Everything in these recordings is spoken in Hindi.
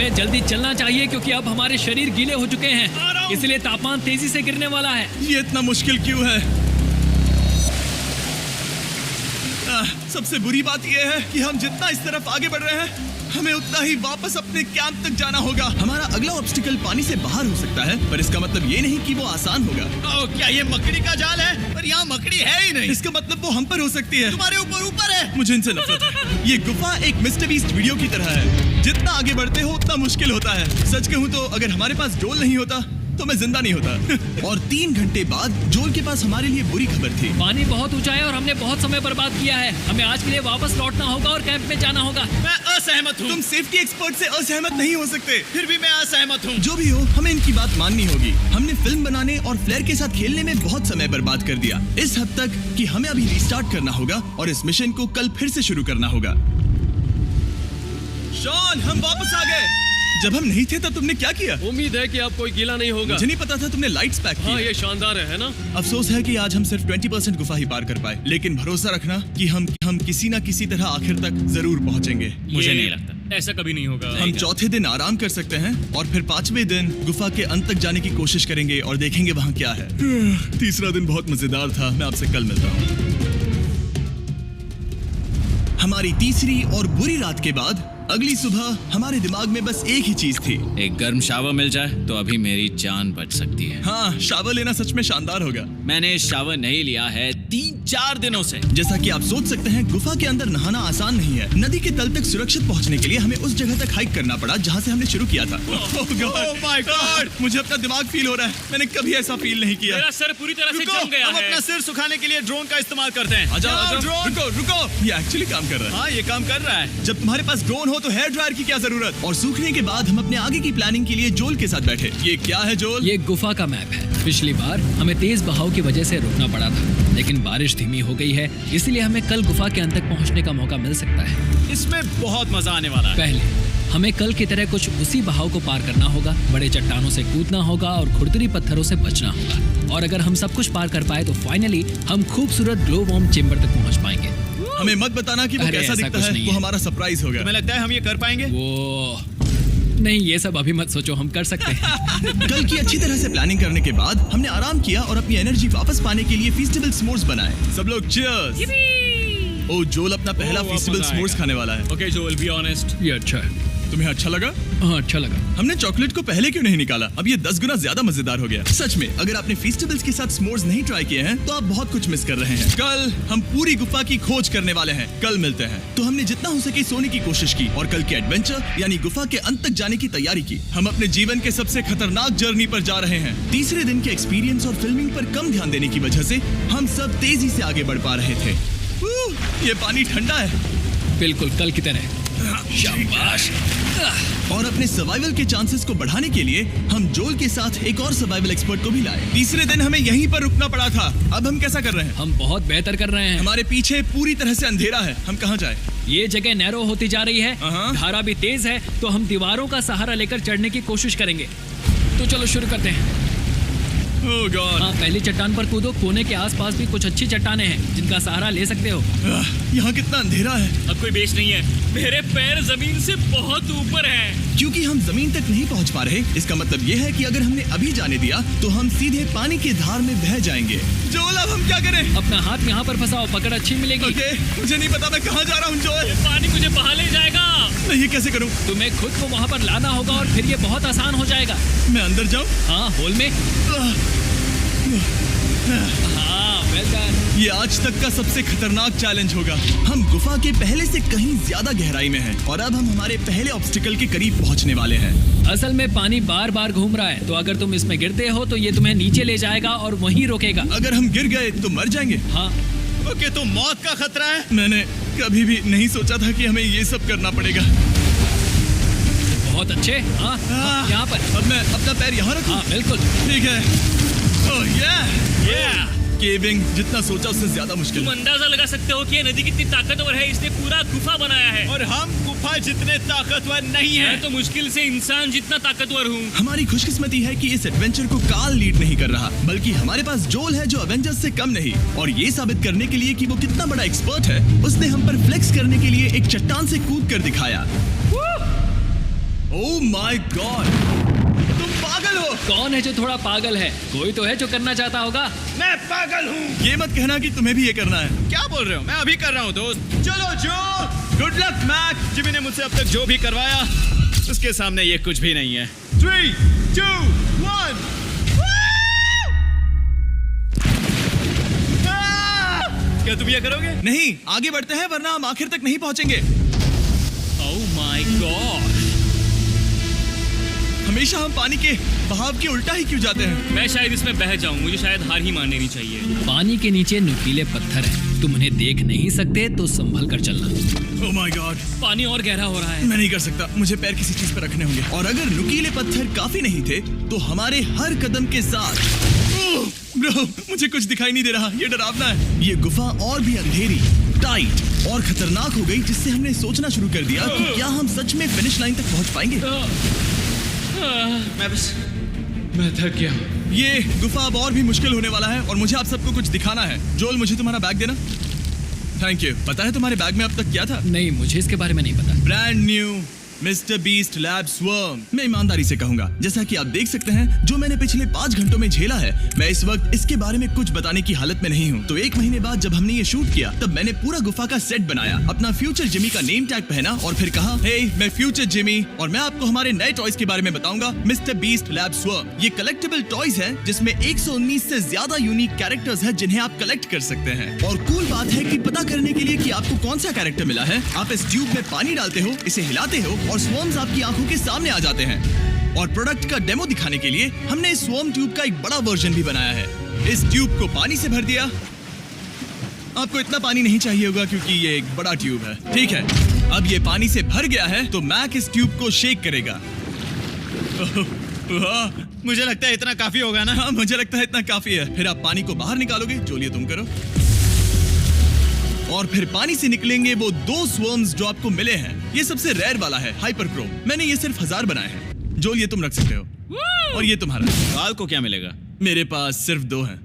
हमें जल्दी चलना चाहिए क्योंकि अब हमारे शरीर गीले हो चुके हैं, इसलिए तापमान तेजी से गिरने वाला है। ये इतना मुश्किल क्यों है? सबसे बुरी बात यह है कि हम जितना इस तरफ आगे बढ़ रहे हैं, हमें उतना ही वापस अपने कैंप तक जाना होगा। हमारा अगला ऑब्स्टिकल पानी से बाहर हो सकता है, पर इसका मतलब ये नहीं कि वो आसान होगा। क्या ये मकड़ी का जाल है? पर यहाँ मकड़ी है ही नहीं। इसका मतलब वो हम पर हो सकती है। तुम्हारे ऊपर है। मुझे इनसे नफरत है। ये गुफा एक मिस्टर बीस्ट वीडियो की तरह है। जितना आगे बढ़ते हो उतना मुश्किल होता है। सच कहूँ तो अगर हमारे पास जोल नहीं होता तो मैं जिंदा नहीं होता। और 3 घंटे बाद जोल के पास हमारे लिए बुरी खबर थी। पानी बहुत ऊंचा है और हमने बहुत समय बर्बाद किया है। हमें आज के लिए वापस लौटना होगा और कैंप में जाना होगा। मैं असहमत हूँ। तुम सेफ्टी एक्सपर्ट से असहमत नहीं हो सकते। फिर भी मैं असहमत हूँ। जो भी हो, हमें इनकी बात माननी होगी। हमने फिल्म बनाने और फ्लेयर के साथ खेलने में बहुत समय बर्बाद कर दिया, इस हद तक कि हमें अभी रिस्टार्ट करना होगा और इस मिशन को कल फिर से शुरू करना होगा। शॉन, हम वापस आ गए। जब हम नहीं थे तब तुमने क्या किया? उम्मीद है कि अब कोई गीला नहीं होगा। मुझे नहीं पता था तुमने लाइट्स पैक की। हाँ, ये शानदार है ना? अफसोस है कि आज हम सिर्फ 20% गुफा ही पार कर पाए, लेकिन भरोसा रखना कि हम किसी न किसी तरह आखिर तक जरूर पहुंचेंगे। मुझे नहीं लगता ऐसा कभी नहीं होगा। हम चौथे दिन आराम कर सकते हैं और फिर 5वें दिन गुफा के अंत तक जाने की कोशिश करेंगे और देखेंगे वहाँ क्या है। तीसरा दिन बहुत मजेदार था। मैं आपसे कल मिलता हूँ। हमारी तीसरी और बुरी रात के बाद अगली सुबह हमारे दिमाग में बस एक ही चीज थी। एक गर्म शावर मिल जाए तो अभी मेरी जान बच सकती है। हाँ, शावर लेना सच में शानदार होगा। मैंने शावर नहीं लिया है 3-4 दिनों से। जैसा कि आप सोच सकते हैं, गुफा के अंदर नहाना आसान नहीं है। नदी के तल तक सुरक्षित पहुंचने के लिए हमें उस जगह तक हाइक करना पड़ा जहां से हमने शुरू किया था। Oh my God! मुझे अपना दिमाग फील हो रहा है। मैंने कभी ऐसा फील नहीं किया। मेरा सर पूरी तरह से जम गया हम है। अपना सिर सुखाने के लिए ड्रोन का इस्तेमाल करते हैं। आजाओ, ड्रोन। रुको। ये एक्चुअली काम कर रहा है। हाँ, ये काम कर रहा है। जब तुम्हारे पास ड्रोन हो तो हेयर ड्रायर की क्या जरूरत। और सूखने के बाद हम अपने आगे की प्लानिंग के लिए जोल के साथ बैठे। ये क्या है जोल? ये गुफा का मैप है। पिछली बार हमें तेज बहाव की वजह से रुकना पड़ा था, लेकिन बारिश धीमी हो गई है, इसलिए हमें कल गुफा के अंत तक पहुंचने का मौका मिल सकता है। इसमें बहुत मजा आने वाला है। पहले हमें कल की तरह कुछ उसी बहाव को पार करना होगा। बड़े चट्टानों से कूदना होगा और खुरदरी पत्थरों से बचना होगा। और अगर हम सब कुछ पार कर पाए तो फाइनली हम खूबसूरत ग्लो वॉर्म चेम्बर तक पहुंच पाएंगे। हमें मत बताना कि वो अरे, कैसा ऐसा दिखता कुछ है। नहीं वो है। हमारा सरप्राइज होगा। तुम्हें लगता है हम ये कर पाएंगे? वो नहीं, ये सब अभी मत सोचो, हम कर सकते हैं। कल की अच्छी तरह से प्लानिंग करने के बाद हमने आराम किया और अपनी एनर्जी वापस पाने के लिए फीस्टेबल स्मोर्स बनाए। सब लोग चीयर्स। ओ, जोल अपना पहला फीस्टेबल स्मोर्स खाने वाला है। ओके जोल, बी ऑनेस्ट। ये अच्छा है। तुम्हें अच्छा लगा? हाँ, अच्छा लगा। हमने चॉकलेट को पहले क्यों नहीं निकाला? अब ये 10 गुना ज्यादा मजेदार हो गया। सच में, अगर आपने फीस्टेबल्स के साथ स्मोर्स नहीं ट्राई किए हैं तो आप बहुत कुछ मिस कर रहे हैं। कल हम पूरी गुफा की खोज करने वाले हैं। कल मिलते हैं। तो हमने जितना हो सके सोने की कोशिश की और कल के एडवेंचर यानी गुफा के अंत तक जाने की तैयारी की। हम अपने जीवन के सबसे खतरनाक जर्नी पर जा रहे हैं। तीसरे दिन के एक्सपीरियंस और फिल्मिंग पर कम ध्यान देने की वजह से हम सब तेजी से आगे बढ़ पा रहे थे। ये पानी ठंडा है, बिल्कुल कल की तरह। शाबाश। और अपने सर्वाइवल के चांसेस को बढ़ाने के लिए हम जोल के साथ एक और सर्वाइवल एक्सपर्ट को भी लाए। तीसरे दिन हमें यहीं पर रुकना पड़ा था। अब हम कैसा कर रहे हैं? हम बहुत बेहतर कर रहे हैं। हमारे पीछे पूरी तरह से अंधेरा है। हम कहाँ जाएं? ये जगह नैरो होती जा रही है, धारा भी तेज है, तो हम दीवारों का सहारा लेकर चढ़ने की कोशिश करेंगे। तो चलो शुरू करते हैं। Oh God! हाँ, पहली चट्टान पर कूदो। कोने के आसपास भी कुछ अच्छी चट्टानें हैं जिनका सहारा ले सकते हो। यहाँ कितना अंधेरा है। अब कोई बेस नहीं है। मेरे पैर जमीन से बहुत ऊपर हैं। क्योंकि हम जमीन तक नहीं पहुँच पा रहे, इसका मतलब ये है कि अगर हमने अभी जाने दिया तो हम सीधे पानी के धार में बह जाएंगे। जोल, अब हम क्या करें? अपना हाथ यहाँ पर फंसाओ, पकड़ अच्छी मिलेगी। ओके, मुझे नहीं पता मैं कहाँ जा रहा हूँ जोल। पानी मुझे बहा ले जाएगा। मैं ये कैसे करूँ? तुम्हें खुद को वहाँ पर लाना होगा और फिर ये बहुत आसान हो जाएगा। मैं अंदर जाऊँ? हाँ, होल में। हाँ, वेल डन। ये आज तक का सबसे खतरनाक चैलेंज होगा। हम गुफा के पहले से कहीं ज्यादा गहराई में हैं और अब हम हमारे पहले ऑब्स्टिकल के करीब पहुंचने वाले हैं। असल में पानी बार बार घूम रहा है, तो अगर तुम इसमें गिरते हो तो ये तुम्हें नीचे ले जाएगा और वहीं रोकेगा। अगर हम गिर गए तो मर जाएंगे। हाँ। ओके, तो मौत का खतरा है। मैंने कभी भी नहीं सोचा था कि हमें ये सब करना पड़ेगा। बहुत अच्छे। हाँ, यहाँ पर। अब मैं अपना पैर यहाँ रखूं? हाँ, बिल्कुल। ठीक है। ओह Yeah! केविंग जितना सोचा उससे ज्यादा मुश्किल तुम है। अंदाजा लगा सकते हो कि ये नदी कितनी ताकतवर है। इसने पूरा गुफा बनाया है। और हम गुफा जितने ताकतवर नहीं मैं है। तो मुश्किल से इंसान जितना ताकतवर हूँ। हमारी खुशकिस्मती है कि इस एडवेंचर को काल लीड नहीं कर रहा, बल्कि हमारे पास जोल है जो अवेंजर्स से कम नहीं। और ये साबित करने के लिए कि वो कितना बड़ा एक्सपर्ट है, उसने हम पर फ्लेक्स करने के लिए एक चट्टान से कूद कर दिखाया। ओह माय गॉड, तुम पागल हो। कौन है जो थोड़ा पागल है? कोई तो है जो करना चाहता होगा। मैं पागल हूँ। ये मत कहना कि तुम्हें भी ये करना है। क्या बोल रहे हो? मैं अभी कर रहा हूँ दोस्त। चलो जो, गुड लक मैक। जिमी ने मुझसे अब तक जो भी करवाया उसके सामने ये कुछ भी नहीं है। 3, 2, 1। क्या तुम ये करोगे? नहीं, आगे बढ़ते हैं वरना हम आखिर तक नहीं पहुंचेंगे। ओह माय गॉड, हमेशा हम पानी के बहाव के उल्टा ही क्यों जाते हैं? मैं शायद इसमें बह जाऊं। मुझे शायद हार ही मान लेनी चाहिए। पानी के नीचे नुकीले पत्थर हैं। तुम उन्हें देख नहीं सकते तो संभल कर चलना। ओह माय गॉड, पानी और गहरा हो रहा है। मैं नहीं कर सकता। मुझे पैर किसी चीज पर रखने होंगे। और अगर नुकीले पत्थर काफी नहीं थे तो हमारे हर कदम के साथ ब्रो, मुझे कुछ दिखाई नहीं दे रहा। ये डरावना है। ये गुफा और भी अंधेरी, टाइट और खतरनाक हो गई, जिससे हमने सोचना शुरू कर दिया कि क्या हम सच में फिनिश लाइन तक पहुंच पाएंगे। मैं थक गया हूँ। ये गुफा अब और भी मुश्किल होने वाला है और मुझे आप सबको कुछ दिखाना है। जोल, मुझे तुम्हारा बैग देना। Thank you. पता है तुम्हारे बैग में अब तक क्या था? नहीं, मुझे इसके बारे में नहीं पता। Brand new mister beast lab swarm. मैं ईमानदारी से कहूंगा, जैसा कि आप देख सकते हैं, जो मैंने पिछले 5 घंटों में झेला है, मैं इस वक्त इसके बारे में कुछ बताने की हालत में नहीं हूँ। तो 1 महीने बाद जब हमने ये शूट किया, तब मैंने पूरा गुफा का सेट बनाया, अपना फ्यूचर जिमी का नेम टैग पहना और फिर कहा, हे मैं फ्यूचर जिमी और मैं आपको हमारे नए टॉयज के बारे में बताऊंगा, मिस्टर बीस्ट लैब स्वर्म। ये कलेक्टेबल टॉयज हैं जिसमें 119 से ज्यादा यूनिक कैरेक्टर्स हैं जिन्हें आप कलेक्ट कर सकते हैं। और कूल बात है कि पता करने के लिए कि आपको कौन सा कैरेक्टर मिला है, आप इस ट्यूब में पानी डालते हो, इसे हिलाते हो और स्वर्म्स आपकी आंखों के सामने आ जाते हैं। और प्रोडक्ट का डेमो दिखाने के लिए हमने इस स्वर्म ट्यूब का एक बड़ा वर्जन भी बनाया है। इस ट्यूब को पानी से भर दिया। आपको इतना पानी नहीं चाहिए होगा क्योंकि ये एक बड़ा ट्यूब है। ठीक है, अब ये पानी से भर गया है तो मैक इस ट्यूब को शेक करेगा। मुझे लगता है इतना काफी होगा ना? हाँ, मुझे लगता है इतना काफी है। फिर आप पानी को बाहर निकालोगे। जोलिए तुम करो। और फिर पानी से निकलेंगे वो 2 स्वर्म्स जो आपको मिले हैं। ये सबसे रेयर वाला है, हाइपरक्रोम। मैंने ये सिर्फ 1000 बनाए हैं। जोल, ये तुम रख सकते हो। और ये तुम्हारा। बाल को क्या मिलेगा? मेरे पास सिर्फ 2 हैं।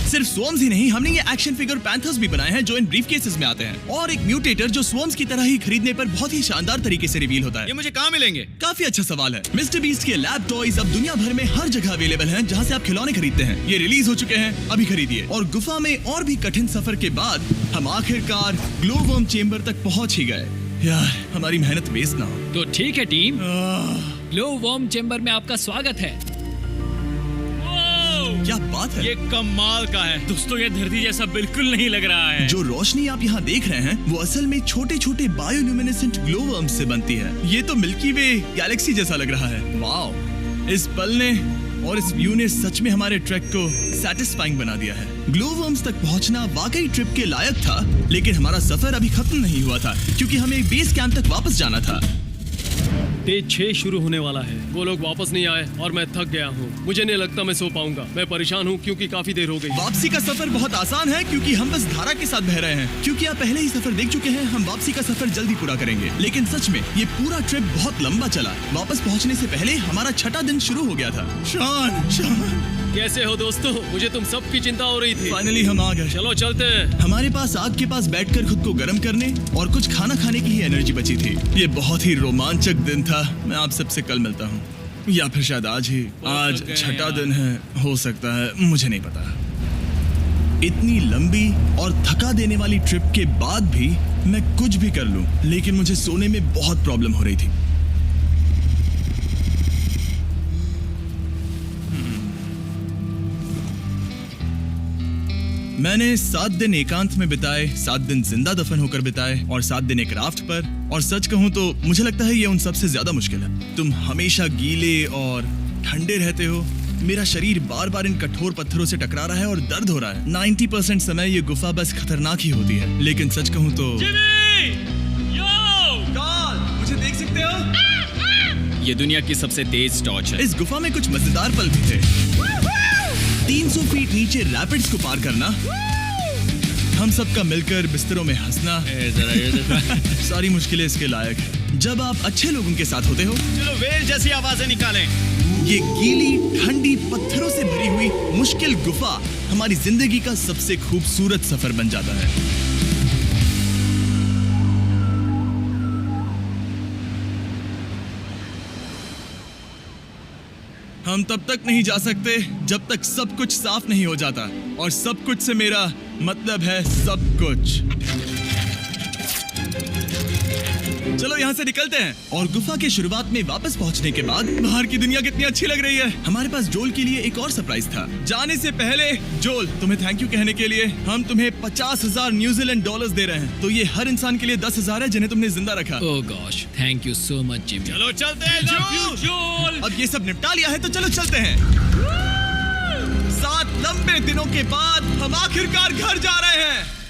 सिर्फ स्वर्म्स ही नहीं, हमने ये एक्शन फिगर पैंथर्स भी बनाए हैं जो इन ब्रीफ केसेस में आते हैं, और एक म्यूटेटर जो स्वर्म्स की तरह ही खरीदने पर बहुत ही शानदार तरीके से रिवील होता है। ये मुझे कहाँ मिलेंगे? काफी अच्छा सवाल है। मिस्टर बीस्ट के लैब टॉयज अब दुनिया भर में हर जगह अवेलेबल हैं जहां से आप खिलौने खरीदते हैं। ये रिलीज हो चुके हैं, अभी खरीदिए। और गुफा में और भी कठिन सफर के बाद हम आखिरकार ग्लो वर्म चेम्बर तक पहुंच ही गए। यार, हमारी मेहनत वेस्ट ना हो। तो ठीक है टीम, ग्लो वर्म चेम्बर में आपका स्वागत है। क्या बात है। ये कमाल का है। दोस्तों, ये धरती जैसा बिल्कुल नहीं लग रहा है। जो रोशनी आप यहाँ देख रहे हैं वो असल में छोटे छोटे बायोल्यूमिनेसेंट ग्लो वर्म्स से बनती है। ये तो मिल्की वे गैलेक्सी जैसा लग रहा है। वाओ, इस पल ने और इस व्यू ने सच में हमारे ट्रैक को सैटिस्फाइंग बना दिया है। ग्लो वर्म्स तक पहुंचना वाकई ट्रिप के लायक था, लेकिन हमारा सफर अभी खत्म नहीं हुआ था क्योंकि हमें बेस कैंप तक वापस जाना था। डे 6 शुरू होने वाला है। वो लोग वापस नहीं आए और मैं थक गया हूँ। मुझे नहीं लगता मैं सो पाऊंगा। मैं परेशान हूँ क्योंकि काफी देर हो गई। वापसी का सफर बहुत आसान है क्योंकि हम बस धारा के साथ बह रहे हैं। क्योंकि आप पहले ही सफर देख चुके हैं, हम वापसी का सफर जल्दी पूरा करेंगे। लेकिन सच में ये पूरा ट्रिप बहुत लंबा चला। वापस पहुंचने से पहले हमारा 6ठा दिन शुरू हो गया था। शान, कैसे हो दोस्तों? मुझे तुम सबकी चिंता हो रही थी। फाइनली हम आ गए। चलो चलते हैं। हमारे पास आग के पास बैठकर खुद को गर्म करने और कुछ खाना खाने की ही एनर्जी बची थी। ये बहुत ही रोमांचक दिन था। मैं आप सबसे कल मिलता हूँ, या फिर शायद आज ही। आज 6ठा दिन है, हो सकता है, मुझे नहीं पता। इतनी लंबी और थका देने वाली ट्रिप के बाद भी मैं कुछ भी कर लूं, लेकिन मुझे सोने में बहुत प्रॉब्लम हो रही थी। मैंने 7 दिन एकांत में बिताए, 7 दिन जिंदा दफन होकर बिताए और 7 दिन एक राफ्ट पर। और सच कहूं तो मुझे लगता है ये उन सबसे ज्यादा मुश्किल है। तुम हमेशा गीले और ठंडे रहते हो। मेरा शरीर बार बार इन कठोर पत्थरों से टकरा रहा है और दर्द हो रहा है। 90% समय ये गुफा बस खतरनाक ही होती है। लेकिन सच कहूं तो मुझे देख सकते हो, ये दुनिया की सबसे तेज टॉर्च है। इस गुफा में कुछ मजेदार पल भी थे। 300 फीट नीचे रैपिड्स को पार करना, हम सबका मिलकर बिस्तरों में हंसना, सारी मुश्किलें इसके लायक है जब आप अच्छे लोगों के साथ होते हो। चलो वेल जैसी आवाजें निकालें। ये गीली ठंडी पत्थरों से भरी हुई मुश्किल गुफा हमारी जिंदगी का सबसे खूबसूरत सफर बन जाता है। हम तब तक नहीं जा सकते जब तक सब कुछ साफ नहीं हो जाता, और सब कुछ से मेरा मतलब है सब कुछ। चलो यहाँ से निकलते हैं। और गुफा के शुरुआत में वापस पहुँचने के बाद बाहर की दुनिया कितनी अच्छी लग रही है। हमारे पास जोल के लिए एक और सरप्राइज था। जाने से पहले जोल, तुम्हें थैंक यू कहने के लिए हम तुम्हें 50,000 न्यूजीलैंड डॉलर्स दे रहे हैं। तो ये हर इंसान के लिए 10,000 है जिन्हें तुमने जिंदा रखा। Oh gosh, thank you so much Jimmy. चलो चलते हैं जोल। अब ये सब निपटा लिया है तो चलो चलते हैं। 7 लंबे दिनों के बाद हम आखिरकार घर जा रहे हैं।